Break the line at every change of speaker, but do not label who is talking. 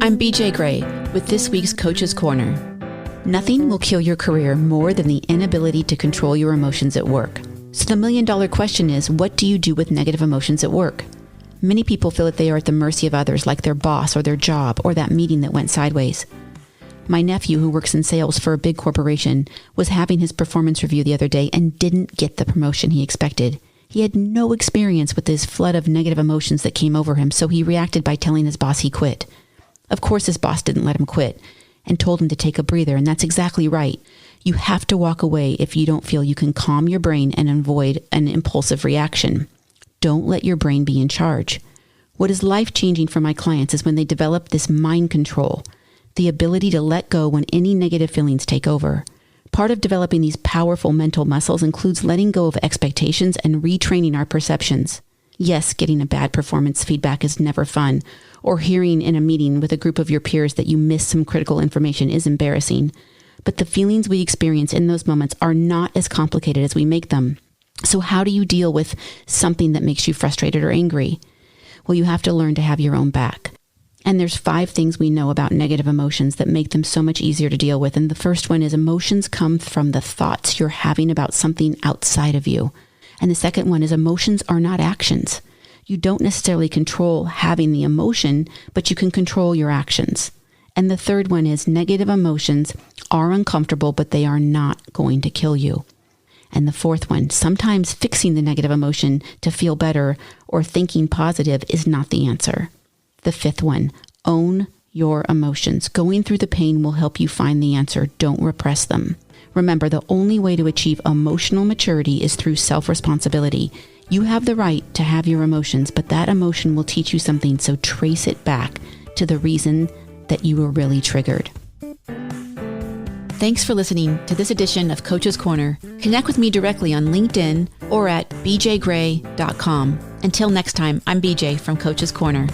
I'm BJ Gray with this week's Coach's Corner. Nothing will kill your career more than the inability to control your emotions at work. So the million-dollar question is, what do you do with negative emotions at work? Many people feel that they are at the mercy of others, like their boss or their job or that meeting that went sideways. My nephew, who works in sales for a big corporation, was having his performance review the other day and didn't get the promotion he expected. He had no experience with this flood of negative emotions that came over him, so he reacted by telling his boss he quit. Of course, his boss didn't let him quit and told him to take a breather, and that's exactly right. You have to walk away if you don't feel you can calm your brain and avoid an impulsive reaction. Don't let your brain be in charge. What is life-changing for my clients is when they develop this mind control, the ability to let go when any negative feelings take over. Part of developing these powerful mental muscles includes letting go of expectations and retraining our perceptions. Yes, getting a bad performance feedback is never fun, or hearing in a meeting with a group of your peers that you missed some critical information is embarrassing. But the feelings we experience in those moments are not as complicated as we make them. So how do you deal with something that makes you frustrated or angry? Well, you have to learn to have your own back. And there's 5 things we know about negative emotions that make them so much easier to deal with. And the first one is emotions come from the thoughts you're having about something outside of you. And the second one is emotions are not actions. You don't necessarily control having the emotion, but you can control your actions. And the third one is negative emotions are uncomfortable, but they are not going to kill you. And the fourth one, sometimes fixing the negative emotion to feel better or thinking positive is not the answer. The fifth one, own your emotions. Going through the pain will help you find the answer. Don't repress them. Remember, the only way to achieve emotional maturity is through self-responsibility. You have the right to have your emotions, but that emotion will teach you something, so trace it back to the reason that you were really triggered. Thanks for listening to this edition of Coach's Corner. Connect with me directly on LinkedIn or at bjgray.com. Until next time, I'm BJ from Coach's Corner.